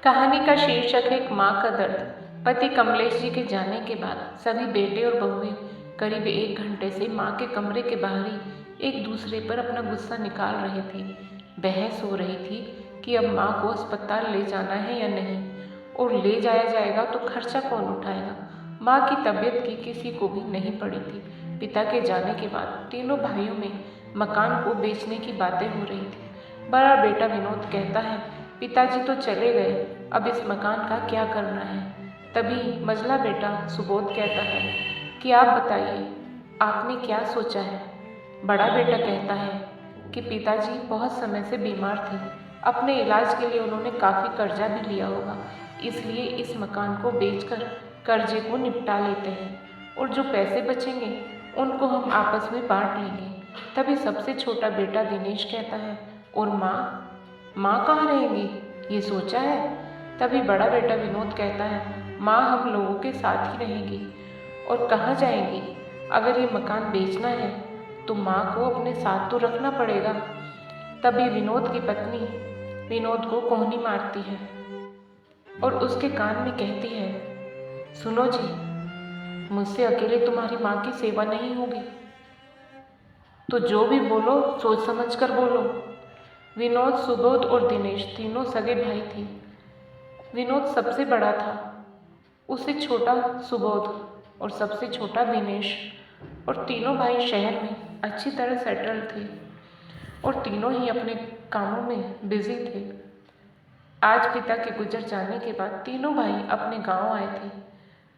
कहानी का शीर्षक है माँ का दर्द। पति कमलेश जी के जाने के बाद सभी बेटे और बहुएं करीब 1 घंटे से माँ के कमरे के बाहर ही एक दूसरे पर अपना गुस्सा निकाल रहे थे। बहस हो रही थी कि अब माँ को अस्पताल ले जाना है या नहीं, और ले जाया जाएगा तो खर्चा कौन उठाएगा। माँ की तबीयत की किसी को भी नहीं पड़ी थी। पिता के जाने के बाद तीनों भाइयों में मकान को बेचने की बातें हो रही थी। बड़ा बेटा विनोद कहता है, पिताजी तो चले गए, अब इस मकान का क्या करना है। तभी मझला बेटा सुबोध कहता है कि आप बताइए, आपने क्या सोचा है। बड़ा बेटा कहता है कि पिताजी बहुत समय से बीमार थे, अपने इलाज के लिए उन्होंने काफ़ी कर्जा भी लिया होगा, इसलिए इस मकान को बेचकर कर्जे को निपटा लेते हैं, और जो पैसे बचेंगे उनको हम आपस में बांट लेंगे। तभी सबसे छोटा बेटा दिनेश कहता है, और माँ कहाँ रहेंगी, ये सोचा है। तभी बड़ा बेटा विनोद कहता है, माँ हम लोगों के साथ ही रहेंगी। और कहाँ जाएंगी, अगर ये मकान बेचना है तो माँ को अपने साथ तो रखना पड़ेगा। तभी विनोद की पत्नी विनोद को कोहनी मारती है और उसके कान में कहती है, सुनो जी, मुझसे अकेले तुम्हारी माँ की सेवा नहीं होगी, तो जो भी बोलो सोच समझ कर बोलो। विनोद, सुबोध और दिनेश तीनों सगे भाई थे। विनोद सबसे बड़ा था, उससे छोटा सुबोध और सबसे छोटा दिनेश, और तीनों भाई शहर में अच्छी तरह सेटल थे और तीनों ही अपने कामों में बिजी थे। आज पिता के गुजर जाने के बाद तीनों भाई अपने गांव आए थे।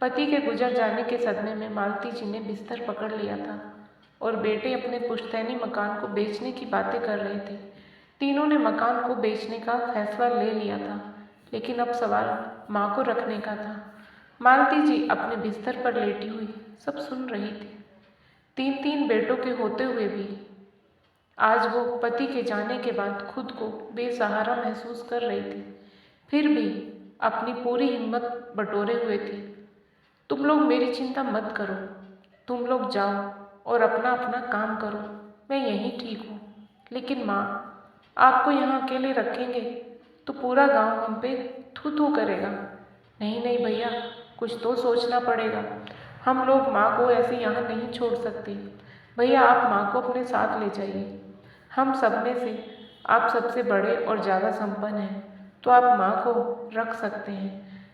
पति के गुजर जाने के सदमे में मालती जी ने बिस्तर पकड़ लिया था और बेटे अपने पुश्तैनी मकान को बेचने की बातें कर रहे थे। तीनों ने मकान को बेचने का फैसला ले लिया था, लेकिन अब सवाल माँ को रखने का था। मालती जी अपने बिस्तर पर लेटी हुई सब सुन रही थी। 3 बेटों के होते हुए भी आज वो पति के जाने के बाद खुद को बेसहारा महसूस कर रही थी। फिर भी अपनी पूरी हिम्मत बटोरे हुए थी। तुम लोग मेरी चिंता मत करो, तुम लोग जाओ और अपना अपना काम करो, मैं यहीं ठीक हूँ। लेकिन माँ, आपको यहाँ अकेले रखेंगे तो पूरा गांव हम पे थू थू करेगा। नहीं नहीं भैया, कुछ तो सोचना पड़ेगा। हम लोग माँ को ऐसे यहाँ नहीं छोड़ सकते। भैया, आप माँ को अपने साथ ले जाइए। हम सब में से आप सबसे बड़े और ज़्यादा संपन्न हैं, तो आप माँ को रख सकते हैं।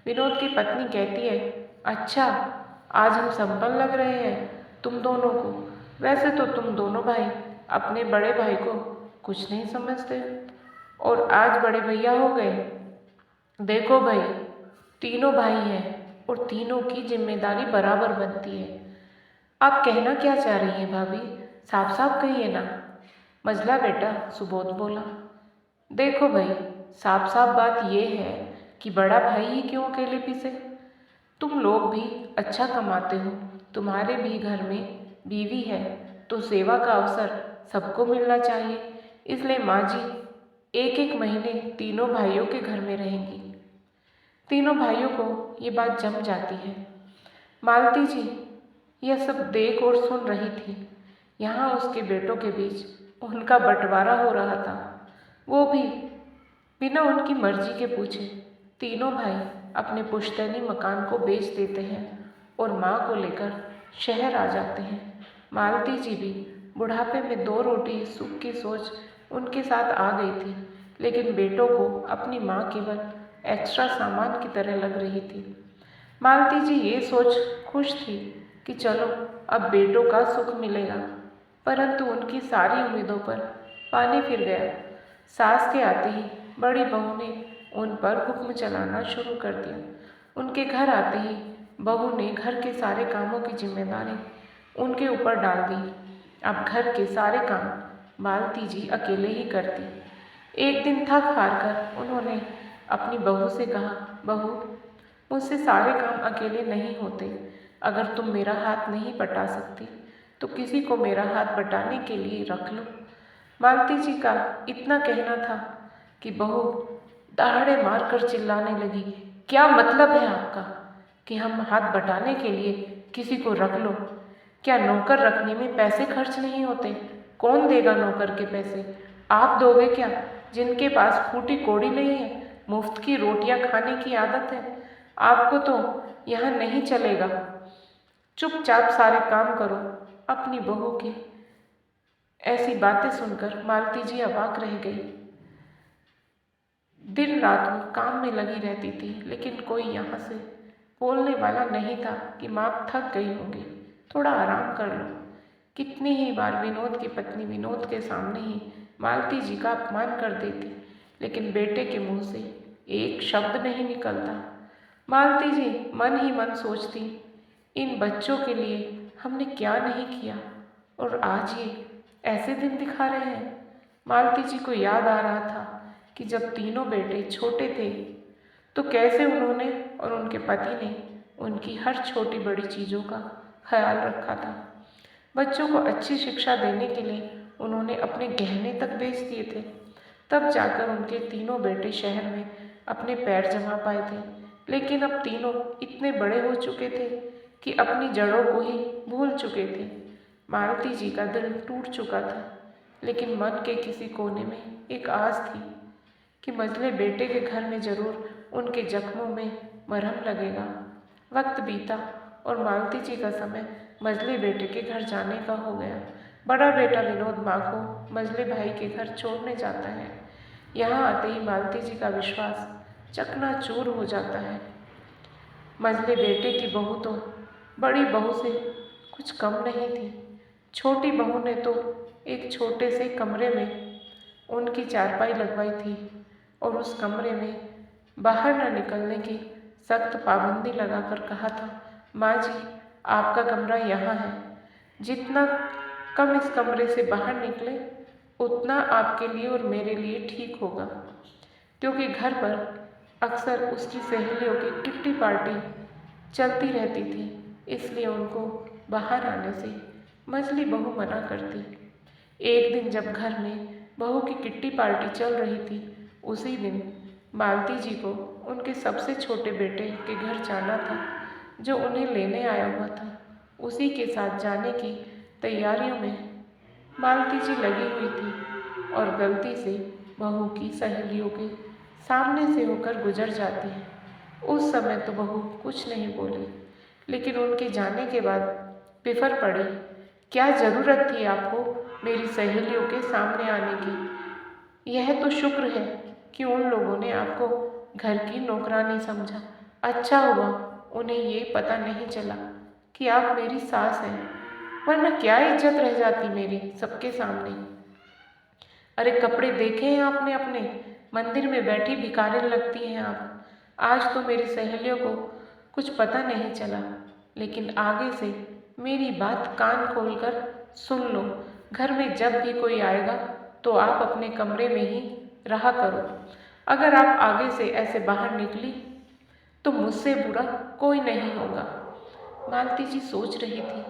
विनोद की पत्नी कहती है, अच्छा, आज हम संपन्न लग रहे हैं तुम दोनों को। वैसे तो तुम दोनों भाई अपने बड़े भाई को कुछ नहीं समझते और आज बड़े भैया हो गए। देखो भाई, तीनों भाई हैं और तीनों की जिम्मेदारी बराबर बनती है। आप कहना क्या चाह रही हैं भाभी, साफ साफ कहिए ना। मझला बेटा सुबोध बोला, देखो भाई, साफ साफ बात ये है कि बड़ा भाई ही क्यों अकेले पीसे। तुम लोग भी अच्छा कमाते हो, तुम्हारे भी घर में बीवी है, तो सेवा का अवसर सबको मिलना चाहिए। इसलिए माँ जी 1-1 महीने तीनों भाइयों के घर में रहेंगी। तीनों भाइयों को ये बात जम जाती है। मालती जी यह सब देख और सुन रही थी। यहाँ उसके बेटों के बीच उनका बंटवारा हो रहा था, वो भी बिना उनकी मर्जी के पूछे। तीनों भाई अपने पुश्तैनी मकान को बेच देते हैं और माँ को लेकर शहर आ जाते हैं। मालती जी भी बुढ़ापे में 2 रोटी सुख की सोच उनके साथ आ गई थी, लेकिन बेटों को अपनी माँ केवल एक्स्ट्रा सामान की तरह लग रही थी। मालती जी ये सोच खुश थी कि चलो अब बेटों का सुख मिलेगा, परंतु उनकी सारी उम्मीदों पर पानी फिर गया। सास के आते ही बड़ी बहू ने उन पर हुक्म चलाना शुरू कर दिया। उनके घर आते ही बहू ने घर के सारे कामों की जिम्मेदारी उनके ऊपर डाल दी। अब घर के सारे काम मालती जी अकेले ही करती। एक दिन थक हार कर उन्होंने अपनी बहू से कहा, बहू, मुझसे सारे काम अकेले नहीं होते। अगर तुम मेरा हाथ नहीं बटा सकती तो किसी को मेरा हाथ बटाने के लिए रख लो। मालती जी का इतना कहना था कि बहू दहाड़े मारकर चिल्लाने लगी, क्या मतलब है आपका कि हम हाथ बटाने के लिए किसी को रख लो? क्या नौकर रखने में पैसे खर्च नहीं होते? कौन देगा नौकर के पैसे? आप दोगे क्या? जिनके पास फूटी कौड़ी नहीं है मुफ्त की रोटियां खाने की आदत है। आपको तो यहाँ नहीं चलेगा। चुपचाप सारे काम करो। अपनी बहू की ऐसी बातें सुनकर मालती जी अवाक रह गई। दिन रात वो काम में लगी रहती थी, लेकिन कोई यहाँ से बोलने वाला नहीं था कि माँ थक गई होंगी, थोड़ा आराम कर लो। कितनी ही बार विनोद की पत्नी विनोद के सामने ही मालती जी का अपमान कर देती, लेकिन बेटे के मुंह से एक शब्द नहीं निकलता। मालती जी मन ही मन सोचती, इन बच्चों के लिए हमने क्या नहीं किया और आज ये ऐसे दिन दिखा रहे हैं। मालती जी को याद आ रहा था कि जब तीनों बेटे छोटे थे तो कैसे उन्होंने और उनके पति ने उनकी हर छोटी बड़ी चीज़ों का ख्याल रखा था। बच्चों को अच्छी शिक्षा देने के लिए उन्होंने अपने गहने तक बेच दिए थे। तब जाकर उनके तीनों बेटे शहर में अपने पैर जमा पाए थे, लेकिन अब तीनों इतने बड़े हो चुके थे कि अपनी जड़ों को ही भूल चुके थे। मालती जी का दिल टूट चुका था, लेकिन मन के किसी कोने में एक आस थी कि मझले बेटे के घर में जरूर उनके जख्मों में मरहम लगेगा। वक्त बीता और मालती जी का समय मझले बेटे के घर जाने का हो गया। बड़ा बेटा विनोद माँ को मझले भाई के घर छोड़ने जाता है। यहाँ आते ही मालती जी का विश्वास चकनाचूर हो जाता है। मझले बेटे की बहू तो बड़ी बहू से कुछ कम नहीं थी। छोटी बहू ने तो एक छोटे से कमरे में उनकी चारपाई लगवाई थी और उस कमरे में बाहर न निकलने की सख्त पाबंदी लगाकर कहा था, माँ जी आपका कमरा यहाँ है, जितना कम इस कमरे से बाहर निकले उतना आपके लिए और मेरे लिए ठीक होगा। क्योंकि घर पर अक्सर उसकी सहेलियों की किट्टी पार्टी चलती रहती थी, इसलिए उनको बाहर आने से मझली बहू मना करती। एक दिन जब घर में बहू की किट्टी पार्टी चल रही थी, उसी दिन मालती जी को उनके सबसे छोटे बेटे के घर जाना था, जो उन्हें लेने आया हुआ था। उसी के साथ जाने की तैयारियों में मालती जी लगी हुई थी और गलती से बहू की सहेलियों के सामने से होकर गुजर जाती है। उस समय तो बहू कुछ नहीं बोली, लेकिन उनके जाने के बाद बिफर पड़ी, क्या ज़रूरत थी आपको मेरी सहेलियों के सामने आने की। यह तो शुक्र है कि उन लोगों ने आपको घर की नौकरानी समझा। अच्छा हुआ उन्हें ये पता नहीं चला कि आप मेरी सास हैं, वरना क्या इज्जत रह जाती मेरी सबके सामने। अरे कपड़े देखे हैं आपने अपने, मंदिर में बैठी भिखारिन लगती हैं आप। आज तो मेरी सहेलियों को कुछ पता नहीं चला, लेकिन आगे से मेरी बात कान खोलकर सुन लो। घर में जब भी कोई आएगा तो आप अपने कमरे में ही रहा करो। अगर आप आगे से ऐसे बाहर निकली तो मुझसे बुरा कोई नहीं होगा। मालती जी सोच रही थी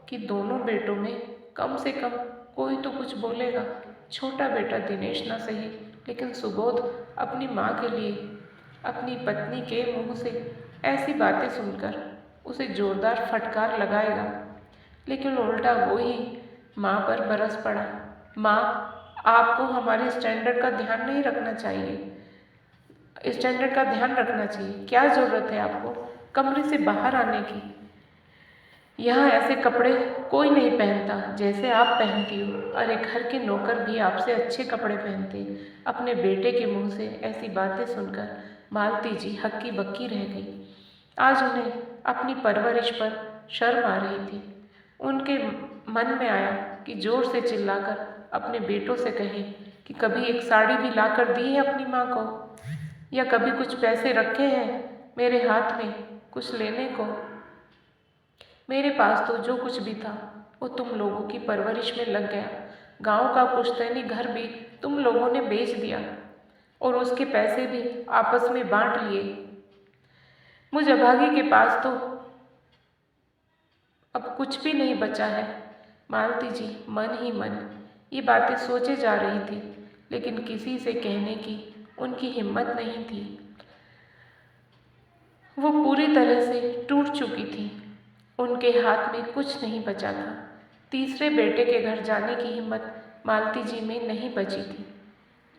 कि दोनों बेटों में कम से कम कोई तो कुछ बोलेगा। छोटा बेटा दिनेश ना सही, लेकिन सुबोध अपनी माँ के लिए अपनी पत्नी के मुंह से ऐसी बातें सुनकर उसे जोरदार फटकार लगाएगा, लेकिन उल्टा वो ही माँ पर बरस पड़ा। माँ, आपको हमारे स्टैंडर्ड का ध्यान नहीं रखना चाहिए, स्टैंडर्ड का ध्यान रखना चाहिए। क्या ज़रूरत है आपको कमरे से बाहर आने की। यहाँ ऐसे कपड़े कोई नहीं पहनता जैसे आप पहनती हो। अरे घर के नौकर भी आपसे अच्छे कपड़े पहनते। अपने बेटे के मुंह से ऐसी बातें सुनकर मालती जी हक्की बक्की रह गई। आज उन्हें अपनी परवरिश पर शर्म आ रही थी। उनके मन में आया कि जोर से चिल्लाकर अपने बेटों से कहे कि कभी एक साड़ी भी लाकर दी है अपनी माँ को, या कभी कुछ पैसे रखे हैं मेरे हाथ में कुछ लेने को। मेरे पास तो जो कुछ भी था वो तुम लोगों की परवरिश में लग गया। गांव का पुश्तैनी घर भी तुम लोगों ने बेच दिया और उसके पैसे भी आपस में बांट लिए। मुझ अभागी के पास तो अब कुछ भी नहीं बचा है। मालती जी मन ही मन ये बातें सोचे जा रही थी, लेकिन किसी से कहने की उनकी हिम्मत नहीं थी। वो पूरी तरह से टूट चुकी थी। उनके हाथ में कुछ नहीं बचा था। तीसरे बेटे के घर जाने की हिम्मत मालती जी में नहीं बची थी,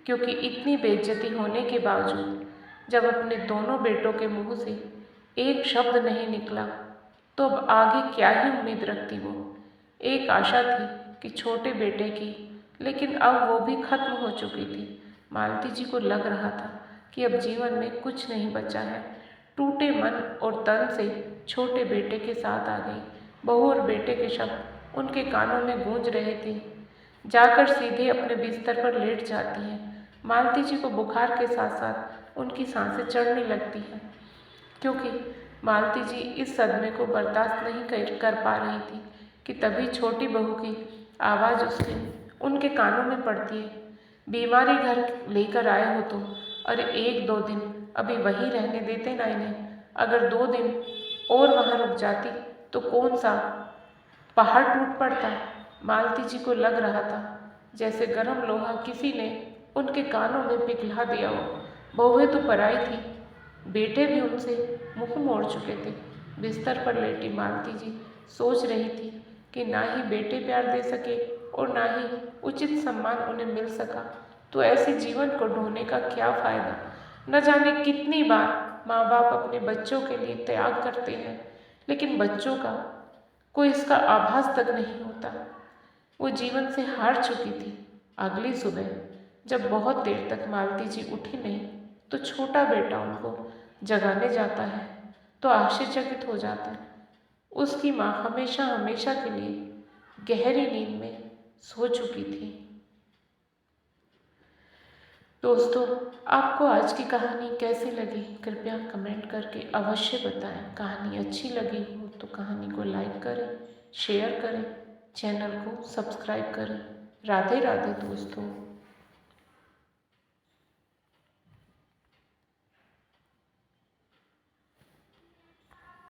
क्योंकि इतनी बेइज्जती होने के बावजूद जब अपने दोनों बेटों के मुंह से एक शब्द नहीं निकला तो अब आगे क्या ही उम्मीद रखती वो। एक आशा थी कि छोटे बेटे की, लेकिन अब वो भी खत्म हो चुकी थी। मालती जी को लग रहा था कि अब जीवन में कुछ नहीं बचा है। टूटे मन और तन से छोटे बेटे के साथ आ गई। बहू और बेटे के शब्द उनके कानों में गूंज रहे थे। जाकर सीधे अपने बिस्तर पर लेट जाती हैं। मालती जी को बुखार के साथ साथ उनकी सांसें चढ़ने लगती हैं, क्योंकि मालती जी इस सदमे को बर्दाश्त नहीं कर पा रही थी कि तभी छोटी बहू की आवाज़ उसके उनके कानों में पड़ती है। बीमारी घर लेकर आए हो तुम, अरे 1-2 दिन अभी वहीं रहने देते ना इन्हें। अगर 2 दिन और वहाँ रुक जाती तो कौन सा पहाड़ टूट पड़ता। मालती जी को लग रहा था जैसे गर्म लोहा किसी ने उनके कानों में पिघला दिया हो। बहुएं तो पराई थी, बेटे भी उनसे मुंह मोड़ चुके थे। बिस्तर पर लेटी मालती जी सोच रही थी कि ना ही बेटे प्यार दे सके और ना ही उचित सम्मान उन्हें मिल सका, तो ऐसे जीवन को ढोने का क्या फ़ायदा। न जाने कितनी बार माँ बाप अपने बच्चों के लिए त्याग करते हैं, लेकिन बच्चों का कोई इसका आभास तक नहीं होता। वो जीवन से हार चुकी थी। अगली सुबह जब बहुत देर तक मालती जी उठी नहीं तो छोटा बेटा उनको जगाने जाता है तो आश्चर्यचकित हो जाता है। उसकी माँ हमेशा हमेशा के लिए गहरी नींद में सो चुकी थी। दोस्तों, आपको आज की कहानी कैसी लगी कृपया कमेंट करके अवश्य बताएं। कहानी अच्छी लगी हो तो कहानी को लाइक करें, शेयर करें, चैनल को सब्सक्राइब करें। राधे राधे दोस्तों।